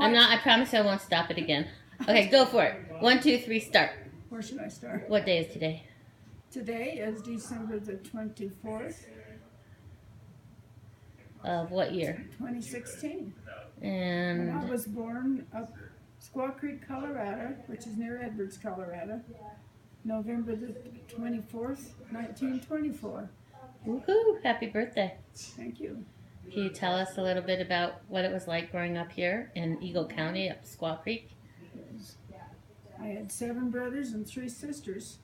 I'm not. I promise I won't stop it again. Okay, go for it. 1, 2, 3, start. Where should I start? What day is today? Today is December the 24th, Of what year? 2016. And And I was born up Squaw Creek, Colorado, which is near Edwards, Colorado, November the 24th, 1924. woohoo! Happy birthday. Thank you. Can you tell us a little bit about what it was like growing up here in Eagle County up Squaw Creek? I had 7 brothers and 3 sisters,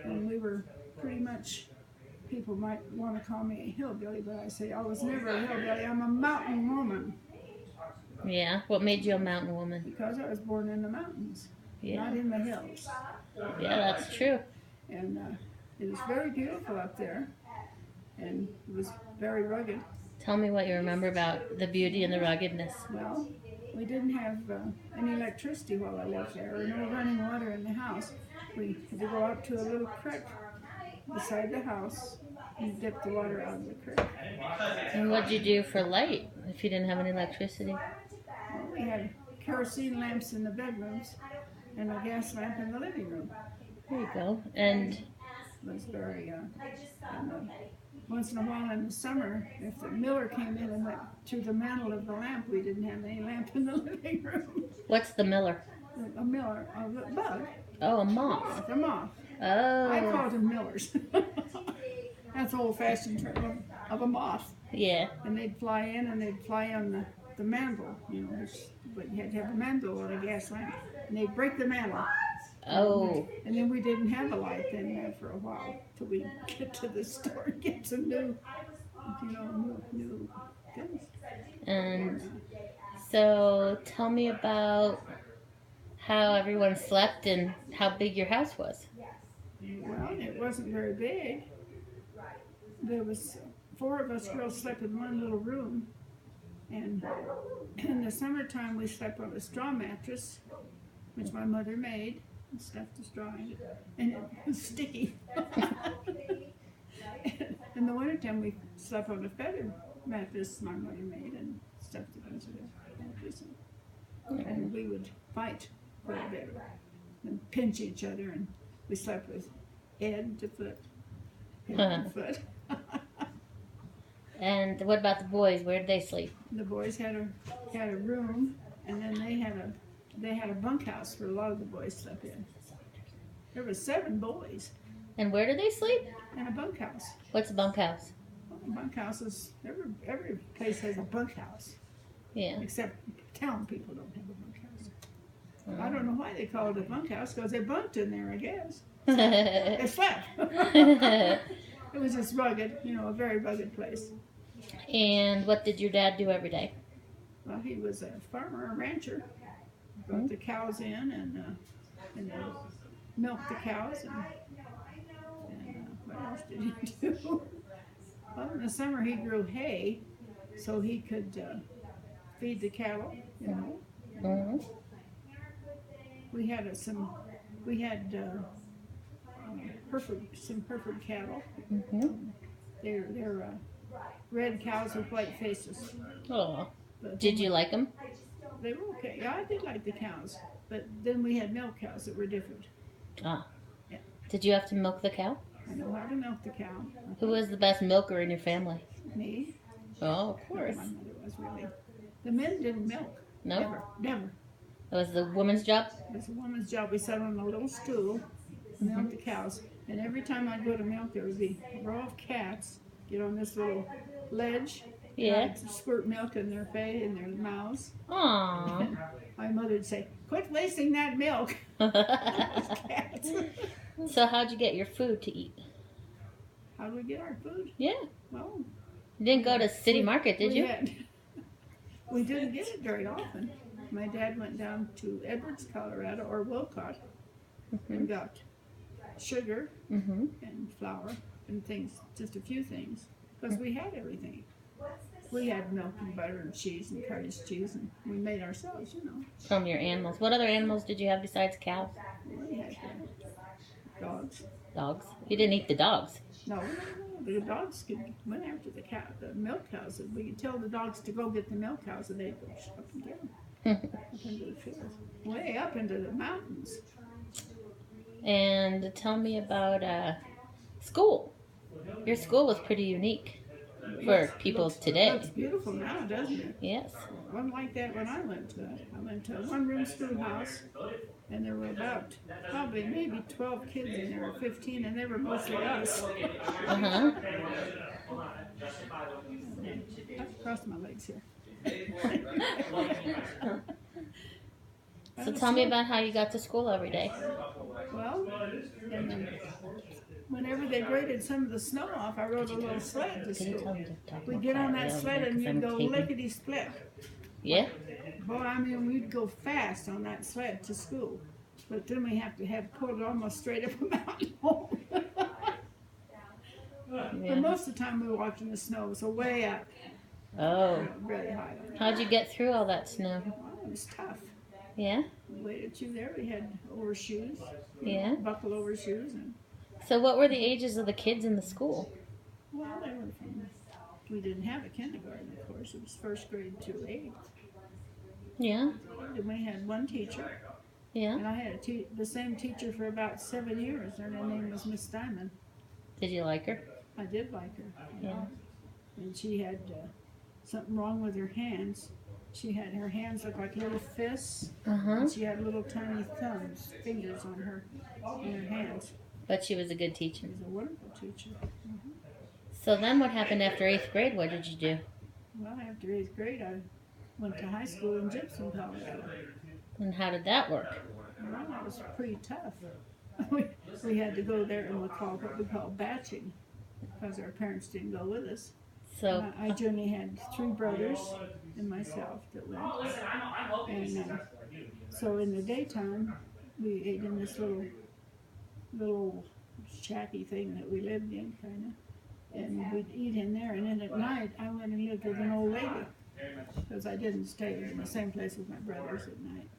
and we were pretty much, people might want to call me a hillbilly, but I say I was never a hillbilly. I'm a mountain woman Yeah. What made you a mountain woman? because I was born in the mountains, Yeah. not in the hills. Yeah, that's true. And it was very beautiful up there, and it was very rugged. Tell me what you remember about the beauty and the ruggedness. Well, we didn't have any electricity while I lived there, or no running water in the house. We had to go out to a little creek beside the house and dip the water out of the creek. And what'd you do for light if you didn't have any electricity? Well, we had kerosene lamps in the bedrooms and a gas lamp in the living room. There you go. And It was very, once in a while in the summer, if the miller came in and went through the mantle of the lamp, we didn't have any lamp in the living room. what's the miller? A miller, a bug, Oh, a moth. like a moth. I Oh, called them millers. That's old-fashioned term of a moth. yeah. And they'd fly in and they'd fly on the mantle, but you had to have a mantle or a gas lamp. And they'd break the mantle. Oh, And then we didn't have a light then there for a while till we get to the store and get some new things. and so tell me about how everyone slept and how big your house was. Well, it wasn't very big. There was 4 of us girls slept in one little room, and in the summertime we slept on a straw mattress, which my mother made and stuffed the straw in it, and it was sticky. In the wintertime we slept on a feather mattress my mother made and stuffed it into the mattress, and we would fight for a bit and pinch each other, and we slept with head to foot. Head to foot. And what about the boys? Where did they sleep? The boys had a room, and then they had a bunkhouse where a lot of the boys slept in. There were 7 boys And where did they sleep? in a bunkhouse. What's a bunkhouse? Well, bunkhouses, every place has a bunkhouse, Yeah. except town people don't have a bunkhouse. I don't know why they call it a bunkhouse, because they bunked in there, I guess. They slept. It was just rugged, a very rugged place. And what did your dad do every day? Well, he was a farmer, a rancher. Brought the cows in and milked the cows. And what else did he do? Well, in the summer he grew hay so he could feed the cattle. Mm-hmm. We had some Hereford cattle. Mm-hmm. They're red cows with white faces. Oh. But Did you like them? They were okay. Yeah, I did like the cows, but then we had milk cows that were different. Ah. Yeah. Did you have to milk the cow? I know how to milk the cow. Who was the best milker in your family? Me. Oh, of course. My mother was really. The men didn't milk. No? Never. That was the woman's job? It was a woman's job. We sat on a little stool and milked the cows. And every time I'd go to milk, there would be a row of cats get on this little ledge. Yeah. I'd squirt milk in their face, in their mouths. Aww. My mother would say, "Quit wasting that milk." Cats. So how'd you get your food to eat? How do we get our food? Yeah. Well, You didn't go to City Market, did you? We didn't get it very often. My dad went down to Edwards, Colorado, or Wilcott, and got sugar Mm-hmm. and flour and things, just a few things, because we had everything. We had milk and butter and cheese and cottage cheese, and we made ourselves, From your animals. What other animals did you have besides cows? We had dogs. Dogs. You didn't eat the dogs. No. The dogs went after the milk cows. We could tell the dogs to go get the milk cows, and they'd go up and get them. Up into the fields. Way up into the mountains. And tell me about school. Your school was pretty unique for people today. Looks beautiful now, doesn't it? Yes. It wasn't like that when I went to it. I went to a one-room schoolhouse, and there were about probably maybe 12 kids in there, or 15, and they were mostly us. Uh-huh. I've crossed my legs here. So tell me about how you got to school every day. Well, whenever they graded some of the snow off, I rode a little sled to school. We'd get on that sled and you'd go lickety-split. Yeah? Boy, I mean, we'd go fast on that sled to school. But then we have to have pulled almost straight up a mountain home. But most of the time we walked in the snow, so way up. Oh. Really high. How'd you get through all that snow? Well, it was tough. Yeah? We waited through there. We had overshoes. Yeah? Buckle overshoes. And, So what were the ages of the kids in the school? well, they were from, we didn't have a kindergarten, of course. It was first grade to 8th. Yeah? And we had one teacher. Yeah? And I had the same teacher for about 7 years. Her name was Miss Diamond. Did you like her? I did like her. Yeah. And she had something wrong with her hands. She had her hands look like little fists, Uh-huh. and she had little tiny fingers on her hands. But she was a good teacher. She was a wonderful teacher. So then what happened after 8th grade? What did you do? Well, after 8th grade, I went to high school in Gibson, Colorado. And how did that work? Well, that was pretty tough. we had to go there and what we call batching, because our parents didn't go with us. So I generally had 3 brothers and myself that went. And so in the daytime, we ate in this little shacky thing that we lived in, kind of. And we'd eat in there. And then at night, I went and lived with an old lady, because I didn't stay in the same place with my brothers at night.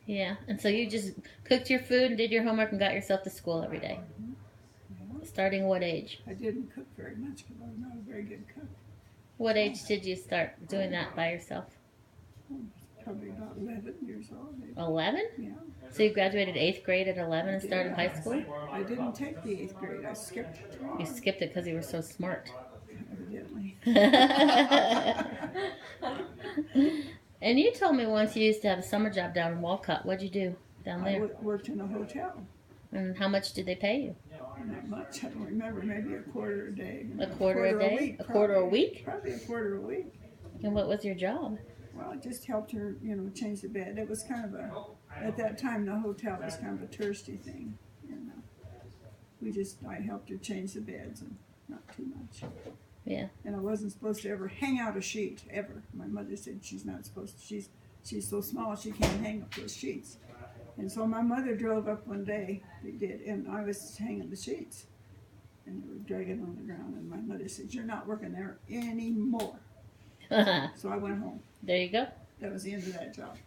yeah, and so you just cooked your food and did your homework and got yourself to school every day. Starting what age? I didn't cook very much because I was not a very good cook. What age did you start doing that by yourself? Probably about 11 years old. 11? Yeah. So you graduated 8th grade at 11 and started high school? I didn't take the 8th grade. I skipped it. You skipped it because you were so smart. Evidently. And you told me once you used to have a summer job down in Walcott. What'd you do down I there? worked in a hotel. And how much did they pay you? Not much. I don't remember. Maybe a quarter a day. A quarter a day? week, A quarter a week? Probably a quarter a week. And what was your job? Well, I just helped her, change the bed. It was kind of at that time, the hotel was kind of a touristy thing. And I helped her change the beds and not too much. Yeah. And I wasn't supposed to ever hang out a sheet, ever. My mother said she's not supposed to. She's so small she can't hang up those sheets. And so my mother drove up one day, they did, and I was hanging the sheets. And they were dragging on the ground, and my mother said, "You're not working there anymore." So I went home. There you go. That was the end of that job.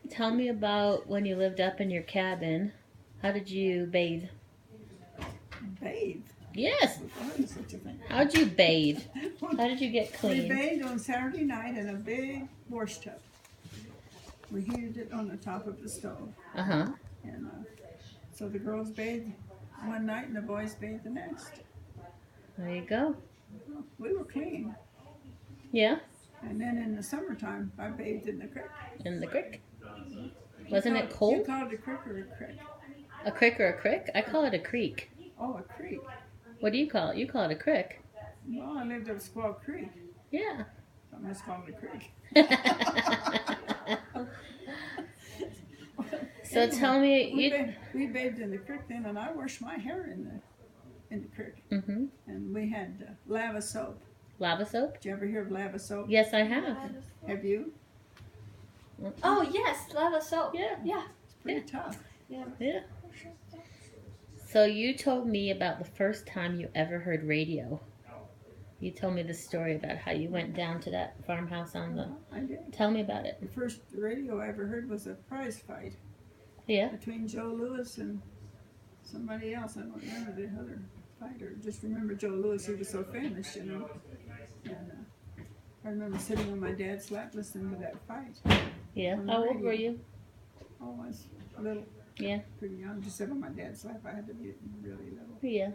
Tell me about when you lived up in your cabin. How did you bathe? Bathe? Yes. What is such a thing? How'd you bathe? How did you get We clean? bathed on Saturday night in a big wash tub. We heated it on the top of the stove. Uh-huh. And so the girls bathed one night and the boys bathed the next. There you go. We were clean. Yeah. And then in the summertime, I bathed in the creek. In the creek. Wasn't it cold? You call it a creek or a creek? A creek or a creek? I call it a creek. Oh, a creek. What do you call it? You call it a creek. Well, I lived at Squaw Creek. Yeah. So I must call it a creek. So tell me, we bathed in the creek then, and I washed my hair in the creek. Mm-hmm. And we had lava soap. Lava soap? Did you ever hear of lava soap? Yes, I have. Have you? Oh yes, lava soap. Yeah. Yeah. It's pretty tough. Yeah. Yeah. So you told me about the first time you ever heard radio. You told me the story about how you went down to that farmhouse on the... I did. Tell me about it. The first radio I ever heard was a prize fight Yeah. between Joe Louis and somebody else. I don't remember the other fighter. Just remember Joe Louis. He was so famous, And I remember sitting on my dad's lap listening to that fight. Yeah. on the How old radio. were you? Oh, I was little. Yeah. Pretty young. Just on my dad's lap. I had to be really little. Yeah.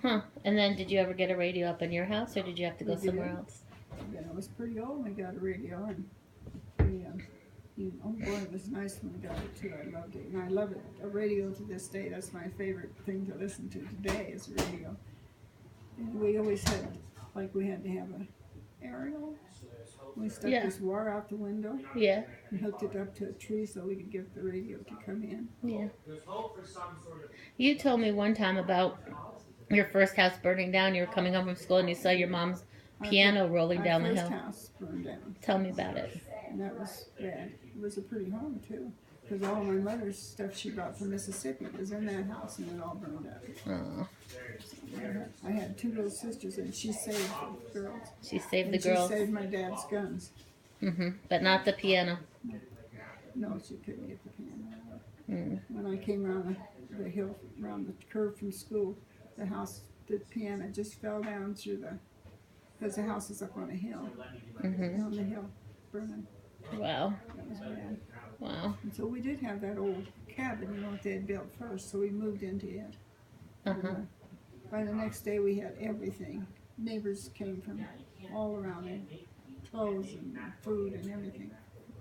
Huh. And then did you ever get a radio up in your house, or did you have to go We did. somewhere else? Yeah, I was pretty old when I got a radio, and oh boy, it was nice when I got it too. I loved it, and I love it. A radio to this day. That's my favorite thing to listen to today is radio. And we always had, like, we had to have a aerial. We stuck this wire out the window. Yeah. And hooked it up to a tree so we could get the radio to come in. Yeah. You told me one time about your first house burning down. You were coming home from school and you saw your mom's piano rolling down the hill. Our first house burned down. Tell me about it. And that was bad. It was a pretty home too, because all my mother's stuff she brought from Mississippi was in that house, and it all burned up. Oh. I had two little sisters, and she saved the girls. She saved the girls. She saved my dad's guns. But not the piano. No, she couldn't get the piano out. Mm. When I came around the hill, around the curve from school, the piano just fell down through because the house is up on a hill. On the hill, burning. Wow. That was bad. Wow. And so we did have that old cabin, what they had built first, so we moved into it. By the next day we had everything. Neighbors came from all around, and clothes and food and everything.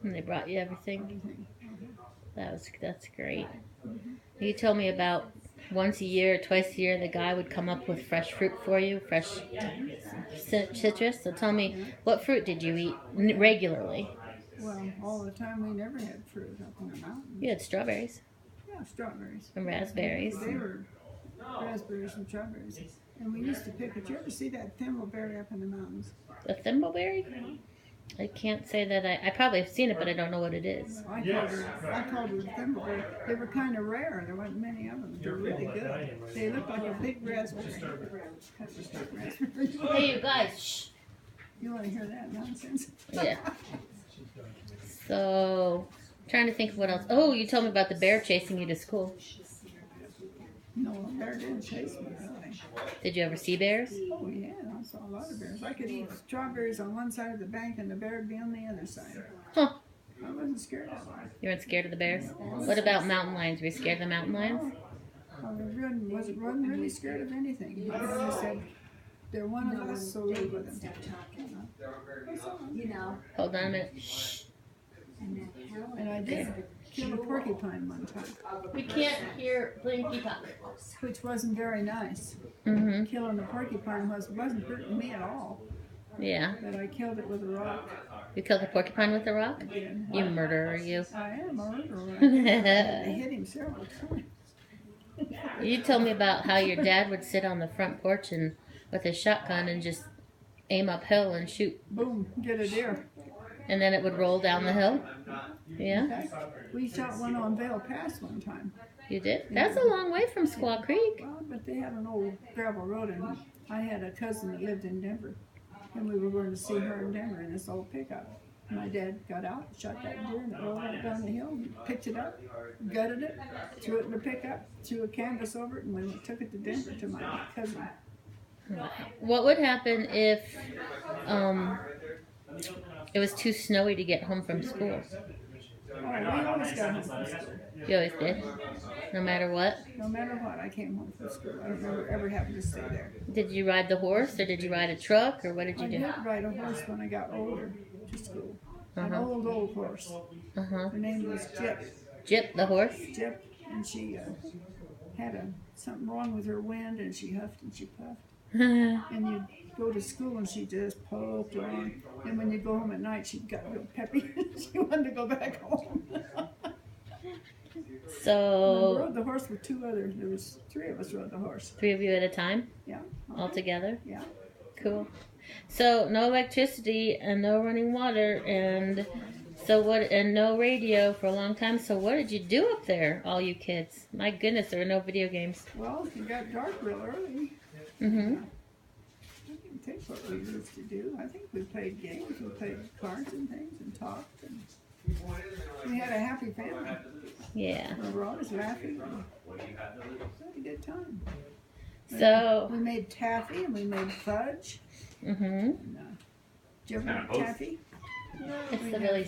And they brought you everything? Everything. That's great. You told me about once a year, twice a year, the guy would come up with fresh fruit for you, fresh citrus. So tell me, what fruit did you eat regularly? Well, all the time we never had fruit up in the mountains. You had strawberries. Yeah, strawberries. And raspberries. They were raspberries and strawberries. And we used to pick it. You ever see that thimbleberry up in the mountains? The thimbleberry? I can't say that I probably have seen it, but I don't know what it is. I called it a thimbleberry. They were kind of rare. There weren't many of them. They were really good. They looked like a big raspberry. Hey, you guys, shh. You want to hear that nonsense? Yeah. So, trying to think of what else. Oh, you told me about the bear chasing you to school. No, a bear didn't chase me, really. Did you ever see bears? Oh, yeah, I saw a lot of bears. I could eat strawberries on one side of the bank and the bear would be on the other side. Huh. I wasn't scared of them. You weren't scared of the bears? What about mountain lions? Were you scared of the mountain lions? I wasn't really scared of anything. My brother said, they're one of us, so live with them. Hold on a minute. Shh. And I did kill a porcupine one time. We can't hear Blinky Pop. Which wasn't very nice. Killing a porcupine wasn't hurting me at all. Yeah. But I killed it with a rock. You killed a porcupine with a rock? You murderer, you. I am a murderer. I hit him several times. You told me about how your dad would sit on the front porch and with his shotgun and just aim uphill and shoot. Boom, get a deer. And then it would roll down the hill? Yeah? We shot one on Vail Pass one time. You did? That's a long way from Squaw Creek. Well, but they had an old gravel road, and I had a cousin that lived in Denver. And we were going to see her in Denver in this old pickup. My dad got out, shot that deer, and it rolled right down the hill, and picked it up, gutted it, threw it in the pickup, threw a canvas over it, and we took it to Denver to my cousin. What would happen if it was too snowy to get home from school? Oh, we always got home from school. You always did? No matter what? No matter what, I came home from school. I don't remember ever having to stay there. Did you ride the horse, or did you ride a truck, or what did you I do? did ride a horse when I got older to school. An old horse. Her name was Jip. Jip, the horse? Jip, and she had something wrong with her wind, and she huffed and she puffed. And you'd go to school and she just poked around. And when you go home at night, she got real peppy. She wanted to go back home. So we rode the horse with two others. There was three of us rode the horse. 3 of you at a time? Yeah. All together? Yeah. Cool. So no electricity and no running water and no radio for a long time. So what did you do up there, all you kids? My goodness, there were no video games. Well, it got dark real early. I can't think what we used to do. I think we played games. We played cards and things and talked. And we had a happy family. Yeah. We were always laughing. We had a good time. So we made taffy and we made fudge. And, did you ever make taffy? It's the really